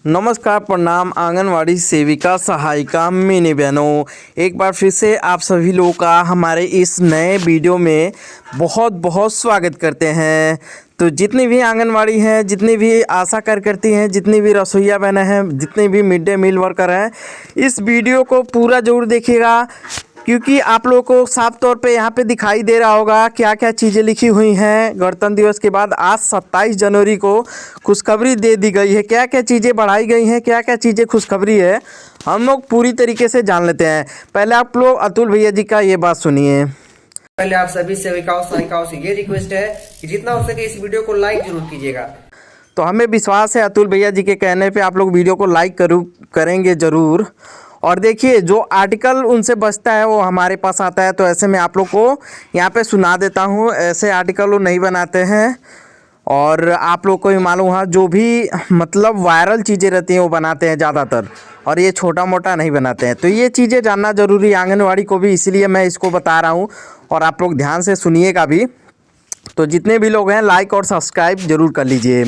नमस्कार, प्रणाम। आंगनवाड़ी सेविका सहायिका मिनी बहनों, एक बार फिर से आप सभी लोगों का हमारे इस नए वीडियो में बहुत बहुत स्वागत करते हैं। तो जितनी भी आंगनवाड़ी हैं, जितनी भी आशा कार्यकर्ती हैं, जितनी भी रसोइया बहनें हैं, जितने भी मिड डे मील वर्कर हैं, इस वीडियो को पूरा ज़रूर देखिएगा, क्योंकि आप लोगों को साफ तौर पे यहाँ पे दिखाई दे रहा होगा क्या क्या चीज़ें लिखी हुई हैं। गणतंत्र दिवस के बाद आज 27 जनवरी को खुशखबरी दे दी गई है। क्या क्या चीज़ें बढ़ाई गई हैं, क्या क्या चीज़ें खुशखबरी है, हम लोग पूरी तरीके से जान लेते हैं। पहले आप लोग अतुल भैया जी का ये बात सुनिए। पहले आप सभी सेविकाओं सहायिकाओं से ये रिक्वेस्ट है कि जितना हो सके इस वीडियो को लाइक जरूर कीजिएगा। तो हमें विश्वास है अतुल भैया जी के कहने पे आप लोग वीडियो को लाइक करेंगे ज़रूर। और देखिए, जो आर्टिकल उनसे बचता है वो हमारे पास आता है, तो ऐसे में आप लोग को यहाँ पे सुना देता हूँ। ऐसे आर्टिकल वो नहीं बनाते हैं, और आप लोग को भी मालूम है जो भी मतलब वायरल चीज़ें रहती हैं वो बनाते हैं ज़्यादातर, और ये छोटा मोटा नहीं बनाते हैं। तो ये चीज़ें जानना ज़रूरी है आंगनवाड़ी को भी, इसीलिए मैं इसको बता रहा हूँ, और आप लोग ध्यान से सुनिएगा भी। तो जितने भी लोग हैं लाइक और सब्सक्राइब ज़रूर कर लीजिए।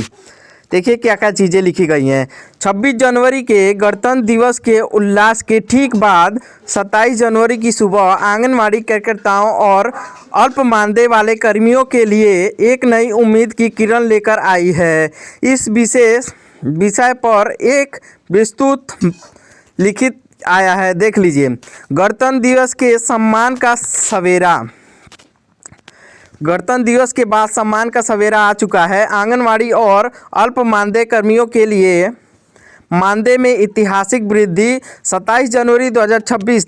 देखिए क्या क्या चीज़ें लिखी गई हैं। 26 जनवरी के गणतंत्र दिवस के उल्लास के ठीक बाद 27 जनवरी की सुबह आंगनवाड़ी कार्यकर्ताओं और अल्प मानदेय वाले कर्मियों के लिए एक नई उम्मीद की किरण लेकर आई है। इस विशेष विषय पर एक विस्तृत लिखित आया है, देख लीजिए। गणतंत्र दिवस के सम्मान का सवेरा। गणतंत्र दिवस के बाद सम्मान का सवेरा आ चुका है। आंगनवाड़ी और अल्प मानदेय कर्मियों के लिए मानदेय में ऐतिहासिक वृद्धि। 27 जनवरी 2026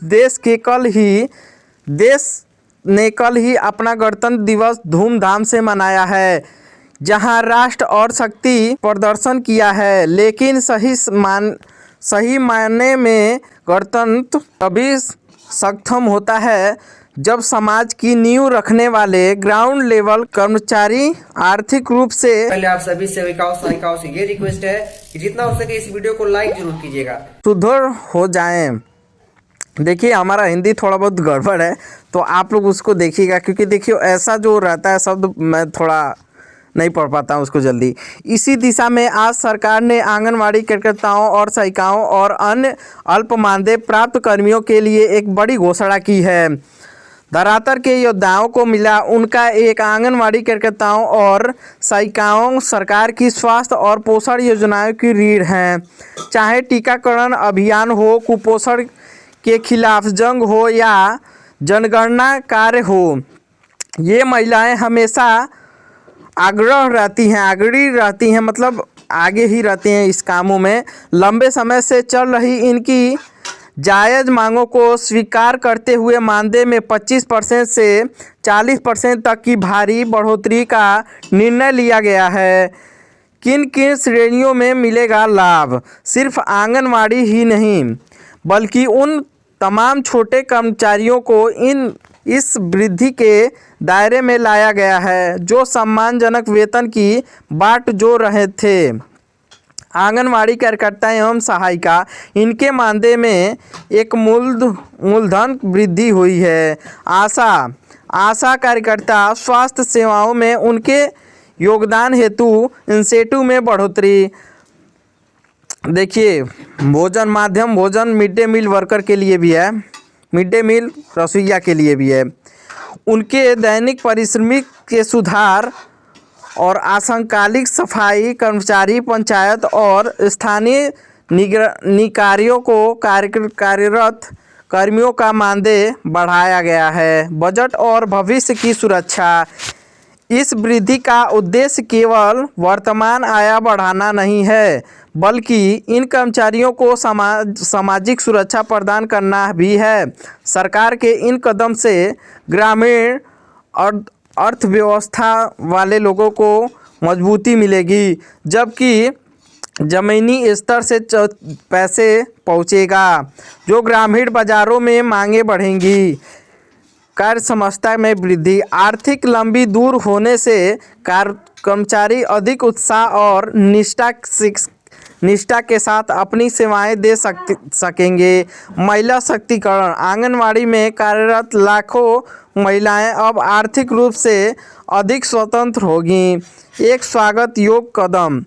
देश ने कल ही अपना गणतंत्र दिवस धूमधाम से मनाया है, जहां राष्ट्र और शक्ति प्रदर्शन किया है। लेकिन सही मायने में गणतंत्र तभी सक्षम होता है जब समाज की नींव रखने वाले ग्राउंड लेवल कर्मचारी आर्थिक रूप से। पहले आप सभी सेविकाओं सहायिकाओं से ये रिक्वेस्ट है कि जितना हो सके इस वीडियो को लाइक जरूर कीजिएगा, सुदृढ़ हो जाएं। देखिए, हमारा हिंदी थोड़ा बहुत गड़बड़ है, तो आप लोग उसको देखिएगा, क्योंकि देखिए ऐसा जो रहता है शब्द मैं थोड़ा नहीं पढ़ पाता हूँ उसको जल्दी। इसी दिशा में आज सरकार ने आंगनवाड़ी कार्यकर्ताओं और सहायिकाओं और अन्य अल्प मानदेय प्राप्त कर्मियों के लिए एक बड़ी घोषणा की है। धरातल के योद्धाओं को मिला उनका एक आंगनवाड़ी कार्यकर्ताओं और सहायिकाओं सरकार की स्वास्थ्य और पोषण योजनाओं की रीढ़ हैं। चाहे टीकाकरण अभियान हो, कुपोषण के खिलाफ जंग हो या जनगणना कार्य हो, ये महिलाएं हमेशा आग्रही रहती हैं, मतलब आगे ही रहती हैं इस कामों में। लंबे समय से चल रही इनकी जायज़ मांगों को स्वीकार करते हुए मानदेय में 25% से 40% तक की भारी बढ़ोतरी का निर्णय लिया गया है। किन किन श्रेणियों में मिलेगा लाभ? सिर्फ आंगनवाड़ी ही नहीं, बल्कि उन तमाम छोटे कर्मचारियों को इस वृद्धि के दायरे में लाया गया है जो सम्मानजनक वेतन की बाट जोड़ रहे थे। आंगनवाड़ी कार्यकर्ता एवं सहायिका, इनके मानदेय में एक मूलधन वृद्धि हुई है। आशा कार्यकर्ता, स्वास्थ्य सेवाओं में उनके योगदान हेतु इंसेंटिव में बढ़ोतरी। देखिए, भोजन माध्यम भोजन मिड डे मील वर्कर के लिए भी है, मिड डे मील रसोइया के लिए भी है। उनके दैनिक पारिश्रमिक के सुधार और आंशकालिक सफाई कर्मचारी, पंचायत और स्थानीय निकायों को कार्यरत कर्मियों का मानदेय बढ़ाया गया है। बजट और भविष्य की सुरक्षा। इस वृद्धि का उद्देश्य केवल वर्तमान आय बढ़ाना नहीं है, बल्कि इन कर्मचारियों को सामाजिक सुरक्षा प्रदान करना भी है। सरकार के इन कदम से ग्रामीण अर्थव्यवस्था वाले लोगों को मजबूती मिलेगी, जबकि ज़मीनी स्तर से पैसे पहुंचेगा, जो ग्रामीण बाज़ारों में मांगें बढ़ेंगी। कार्य क्षमता में वृद्धि। आर्थिक लंबी दूर होने से कर्मचारी अधिक उत्साह और निष्ठा के साथ अपनी सेवाएं दे सकेंगे। महिला शक्तिकरण। आंगनवाड़ी में कार्यरत लाखों महिलाएं अब आर्थिक रूप से अधिक स्वतंत्र होगी, एक स्वागत योग्य कदम।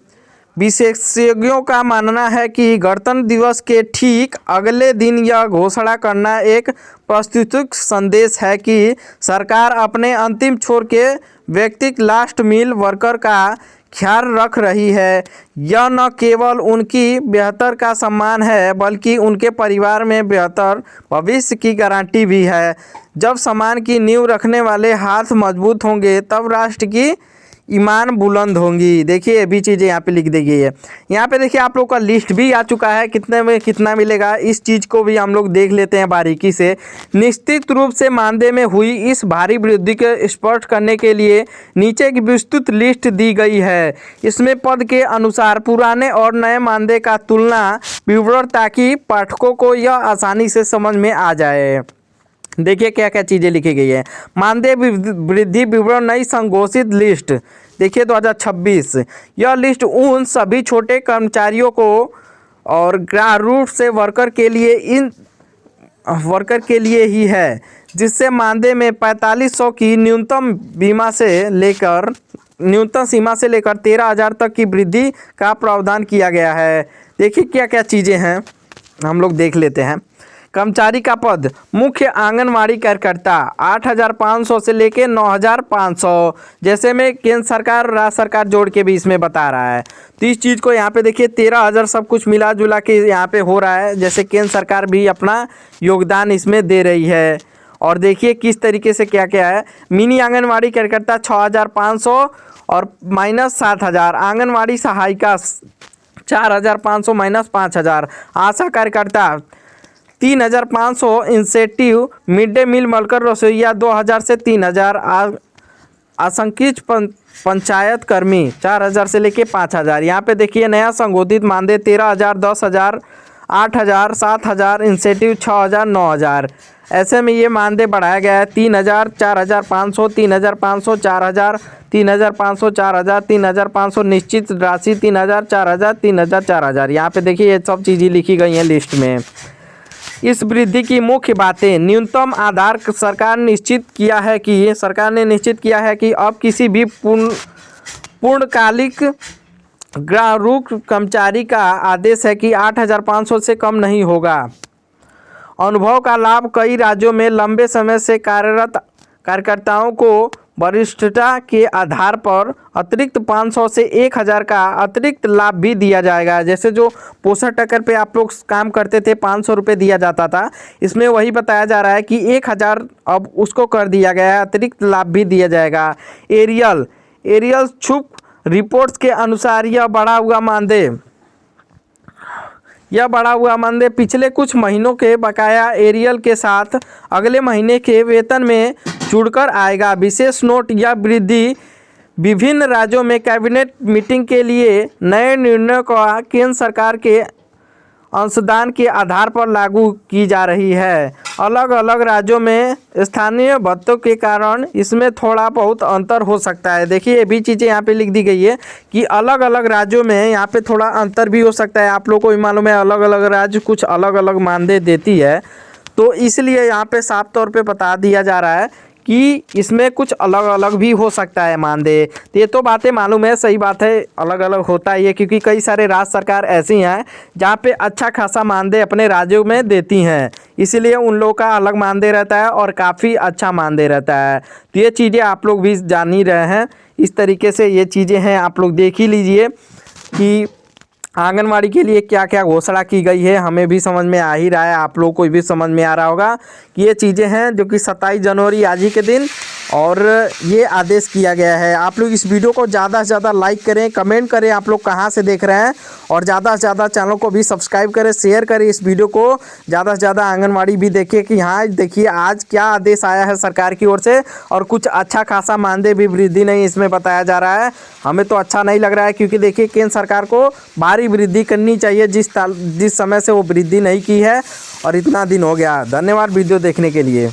विशेषज्ञों का मानना है कि गणतंत्र दिवस के ठीक अगले दिन यह घोषणा करना एक प्रस्तुत संदेश है कि सरकार अपने अंतिम छोर के व्यक्ति लास्ट मील वर्कर का ख्याल रख रही है। यह न केवल उनकी बेहतर का सम्मान है बल्कि उनके परिवार में बेहतर भविष्य की गारंटी भी है। जब सम्मान की नींव रखने वाले हाथ मजबूत होंगे तब राष्ट्र की ईमान बुलंद होंगी। देखिए ये भी चीज़ें यहाँ पे लिख दी गई है। यहाँ पे देखिए आप लोग का लिस्ट भी आ चुका है, कितने में कितना मिलेगा इस चीज़ को भी हम लोग देख लेते हैं बारीकी से। निश्चित रूप से मानदेय में हुई इस भारी वृद्धि को स्पष्ट करने के लिए नीचे की विस्तृत लिस्ट दी गई है। इसमें पद के अनुसार पुराने और नए मानदेय का तुलना विवरण ताकि पाठकों को यह आसानी से समझ में आ जाए। देखिए क्या क्या चीज़ें लिखी गई है। मानदेय वृद्धि विवरण नई संघोषित लिस्ट देखिए 2026। यह लिस्ट उन सभी छोटे कर्मचारियों को और ग्रासरूट से वर्कर के लिए ही है जिससे मानदेय में 4500 की न्यूनतम सीमा से लेकर 13,000 तक की वृद्धि का प्रावधान किया गया है। देखिए क्या क्या चीज़ें हैं हम लोग देख लेते हैं। कर्मचारी का पद मुख्य आंगनवाड़ी कार्यकर्ता 8,500 से लेके 9,500, जैसे में केंद्र सरकार और राज्य सरकार जोड़ के भी इसमें बता रहा है। तो इस चीज़ को यहाँ पे देखिए 13,000 सब कुछ मिला जुला के यहाँ पे हो रहा है, जैसे केंद्र सरकार भी अपना योगदान इसमें दे रही है। और देखिए किस तरीके से क्या क्या है। मिनी आंगनवाड़ी कार्यकर्ता 6,500 और माइनस 7,000, आंगनवाड़ी सहायिका 4,500 माइनस 5,000, आशा कार्यकर्ता 3,500, incentive mid day meal worker रसोईया 2,000 से 3,000, असंख्यित पंचायत कर्मी 4,000 से लेके 5,000। यहाँ पे देखिए नया संशोधित मानदेय 13,000, 10,000, 8,000, 7,000, इंसेंटिव 6,000, 9,000। ऐसे में ये मानदेय बढ़ाया गया है 3,000, 4,500, 3,500, 4,000, 3,500, 4,000, 3,500, निश्चित राशि 3,000, 4,000, 3,000, 4,000। यहाँ पे देखिए ये सब चीज़ें लिखी गई हैं लिस्ट में। इस वृद्धि की मुख्य बातें। न्यूनतम आधार सरकार ने निश्चित किया है कि अब किसी भी पूर्णकालिक ग्राहक कर्मचारी का आदेश है कि 8,500 से कम नहीं होगा। अनुभव का लाभ। कई राज्यों में लंबे समय से कार्यरत कार्यकर्ताओं को वरिष्ठता के आधार पर अतिरिक्त 500 से 1,000 का अतिरिक्त लाभ भी दिया जाएगा। जैसे जो पोषण टक्कर पे आप लोग काम करते थे 500 रुपये दिया जाता था, इसमें वही बताया जा रहा है कि 1,000 अब उसको कर दिया गया है, अतिरिक्त लाभ भी दिया जाएगा। एरियल छुप रिपोर्ट्स के अनुसार यह बढ़ा हुआ मानदेय पिछले कुछ महीनों के बकाया एरियल के साथ अगले महीने के वेतन में जुड़कर आएगा। विशेष नोट, यह वृद्धि विभिन्न राज्यों में कैबिनेट मीटिंग के लिए नए निर्णयों का केंद्र सरकार के अंशदान के आधार पर लागू की जा रही है। अलग अलग राज्यों में स्थानीय भत्तों के कारण इसमें थोड़ा बहुत अंतर हो सकता है। देखिए ये भी चीज़ें यहाँ पे लिख दी गई है कि अलग अलग राज्यों में यहाँ पे थोड़ा अंतर भी हो सकता है। आप लोग को भी मालूम है अलग अलग राज्य कुछ अलग अलग मानदेय देती है, तो इसलिए यहाँ पे साफ तौर पे बता दिया जा रहा है कि इसमें कुछ अलग अलग भी हो सकता है मानदेय। तो ये तो बातें मालूम है, सही बात है, अलग अलग होता ही है, क्योंकि कई सारे राज्य सरकार ऐसी हैं जहाँ पे अच्छा खासा मानदेय अपने राज्यों में देती हैं, इसलिए उन लोगों का अलग मानदेय रहता है और काफ़ी अच्छा मानदेय रहता है। तो ये चीज़ें आप लोग भी जान ही रहे हैं। इस तरीके से ये चीज़ें हैं, आप लोग देख ही लीजिए कि आंगनवाड़ी के लिए क्या क्या घोषणा की गई है। हमें भी समझ में आ ही रहा है, आप लोग को भी समझ में आ रहा होगा कि ये चीज़ें हैं जो कि 27 जनवरी आज ही के दिन और ये आदेश किया गया है। आप लोग इस वीडियो को ज़्यादा से ज़्यादा लाइक करें, कमेंट करें आप लोग कहाँ से देख रहे हैं, और ज़्यादा से ज़्यादा चैनल को भी सब्सक्राइब करें, शेयर करें इस वीडियो को। ज़्यादा से ज़्यादा आंगनवाड़ी भी देखिए कि हाँ देखिए आज क्या आदेश आया है सरकार की ओर से, और कुछ अच्छा खासा मानदेय भी वृद्धि नहीं इसमें बताया जा रहा है। हमें तो अच्छा नहीं लग रहा है, क्योंकि देखिए केंद्र सरकार को भारी वृद्धि करनी चाहिए, जिस समय से वो वृद्धि नहीं की है और इतना दिन हो गया। धन्यवाद वीडियो देखने के लिए।